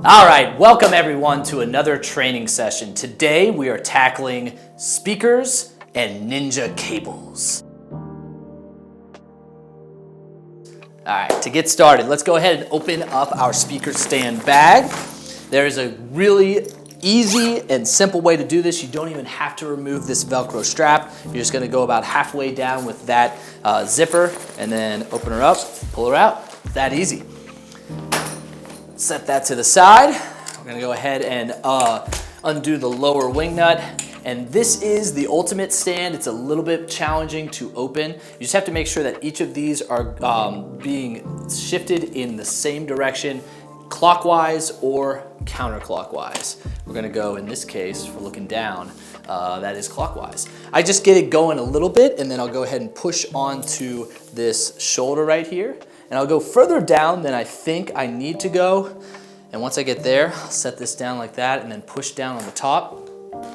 All right, welcome everyone to another training session. Today we are tackling speakers and Ninja cables. All right, to get started, let's go ahead and open up our speaker stand bag. There is a really easy and simple way to do this. You don't even have to remove this Velcro strap. You're just gonna go about halfway down with that zipper and then open her up, pull her out. It's that easy. Set that to the side. We're gonna go ahead and undo the lower wing nut. And this is the ultimate stand. It's a little bit challenging to open. You just have to make sure that each of these are being shifted in the same direction, clockwise or counterclockwise. We're gonna go, in this case, for looking down, that is clockwise. I just get it going a little bit and then I'll go ahead and push onto this shoulder right here. And I'll go further down than I think I need to go. And once I get there, I'll set this down like that and then push down on the top.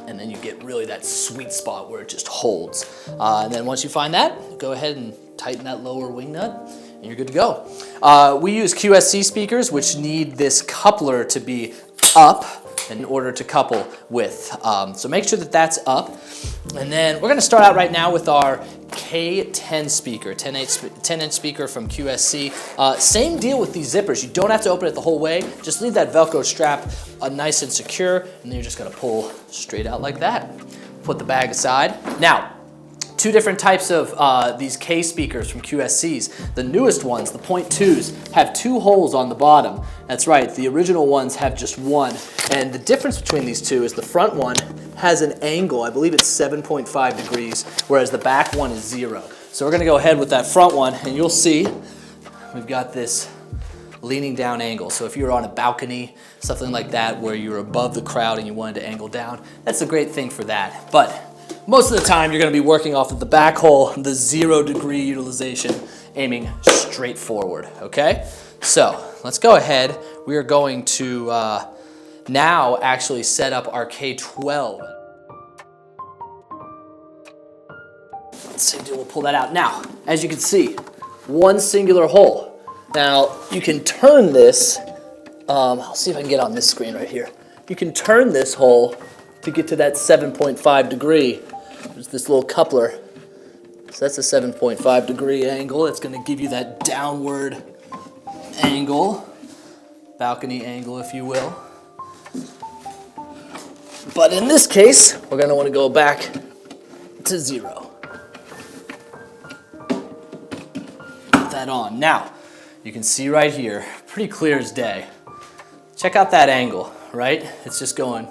And then you get really that sweet spot where it just holds. And then once you find that, go ahead and tighten that lower wing nut and you're good to go. We use QSC speakers, which need this coupler to be up in order to couple with. So make sure that that's up. And then we're gonna start out right now with our K10 speaker, 10-inch speaker from QSC. Same deal with these zippers. You don't have to open it the whole way. Just leave that Velcro strap nice and secure, and then you're just gonna pull straight out like that. Put the bag aside. Now, two different types of these K speakers from QSCs. The newest ones, the .2s, have two holes on the bottom. That's right, the original ones have just one. And the difference between these two is the front one has an angle, I believe it's 7.5 degrees, whereas the back one is 0. So we're gonna go ahead with that front one, and you'll see we've got this leaning down angle. So if you're on a balcony, something like that, where you're above the crowd and you wanted to angle down, that's a great thing for that. But most of the time, you're gonna be working off of the back hole, the 0-degree utilization, aiming straight forward, okay? So let's go ahead. We are going to now actually set up our K12. Let's see, we'll pull that out. Now, as you can see, one singular hole. Now, you can turn this, I'll see if I can get on this screen right here. You can turn this hole to get to that 7.5 degree. There's this little coupler. So that's a 7.5 degree angle. It's gonna give you that downward angle, balcony angle, if you will. But in this case, we're gonna wanna go back to 0. Put that on. Now, you can see right here, pretty clear as day. Check out that angle, right? It's just going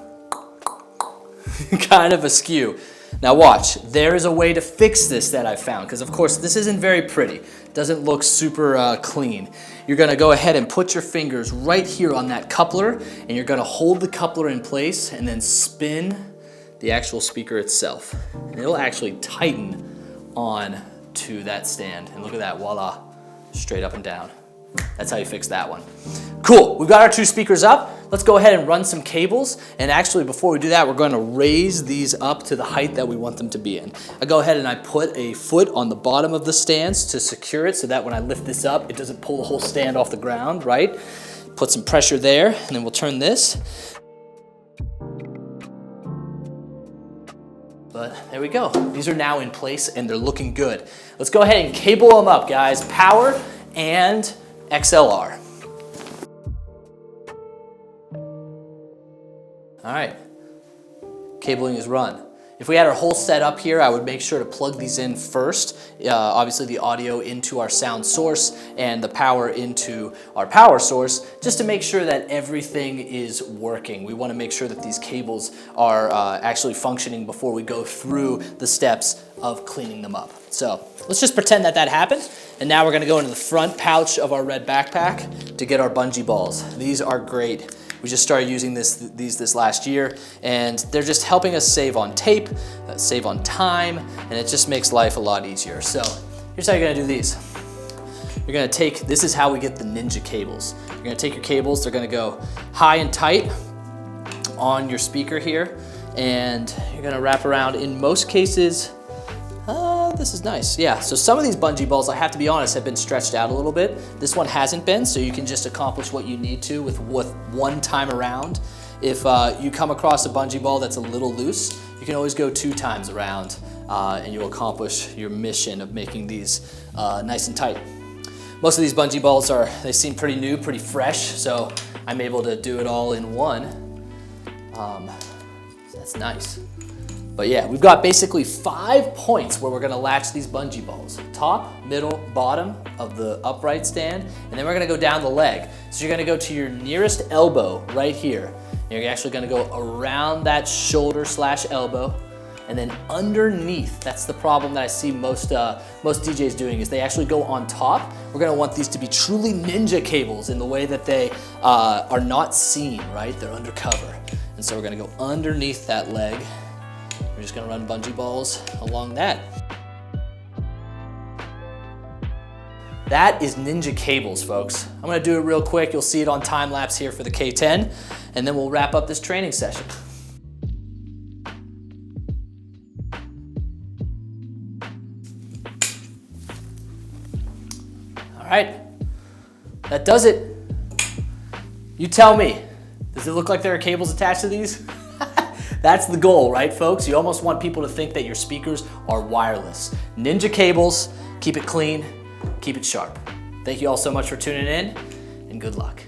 kind of askew. Now watch, there is a way to fix this that I found, because of course this isn't very pretty. It doesn't look super clean. You're gonna go ahead and put your fingers right here on that coupler, and you're gonna hold the coupler in place and then spin the actual speaker itself. And it'll actually tighten on to that stand. And look at that, voila, straight up and down. That's how you fix that one. Cool, we've got our two speakers up. Let's go ahead and run some cables. And actually, before we do that, we're going to raise these up to the height that we want them to be in. I go ahead and I put a foot on the bottom of the stands to secure it so that when I lift this up, it doesn't pull the whole stand off the ground, right? Put some pressure there, and then we'll turn this. But there we go. These are now in place and they're looking good. Let's go ahead and cable them up, guys. Power and XLR. All right, cabling is run. If we had our whole set up here, I would make sure to plug these in first. Obviously the audio into our sound source and the power into our power source, just to make sure that everything is working. We want to make sure that these cables are actually functioning before we go through the steps of cleaning them up. So let's just pretend that that happened. And now we're gonna go into the front pouch of our red backpack to get our bungee balls. These are great. We just started using these this last year, and they're just helping us save on tape, save on time, and it just makes life a lot easier. So here's how you're gonna do these. You're gonna take, this is how we get the Ninja cables. You're gonna take your cables, they're gonna go high and tight on your speaker here, and you're gonna wrap around, in most cases, this is nice. Yeah, so some of these bungee balls, I have to be honest, have been stretched out a little bit. This one hasn't been, so you can just accomplish what you need to with one time around. If you come across a bungee ball that's a little loose, you can always go 2 times around and you'll accomplish your mission of making these nice and tight. Most of these bungee balls they seem pretty new, pretty fresh, so I'm able to do it all in one. So that's nice. But yeah, we've got basically 5 points where we're gonna latch these bungee balls. Top, middle, bottom of the upright stand, and then we're gonna go down the leg. So you're gonna go to your nearest elbow right here. You're actually gonna go around that shoulder / elbow, and then underneath. That's the problem that I see most DJs doing, is they actually go on top. We're gonna want these to be truly ninja cables in the way that they are not seen, right? They're undercover. And so we're gonna go underneath that leg. We're just gonna run bungee balls along that. That is ninja cables, folks. I'm gonna do it real quick. You'll see it on time lapse here for the K10, and then we'll wrap up this training session. All right, that does it. You tell me, does it look like there are cables attached to these? That's the goal, right, folks? You almost want people to think that your speakers are wireless. Ninja cables, keep it clean, keep it sharp. Thank you all so much for tuning in, and good luck.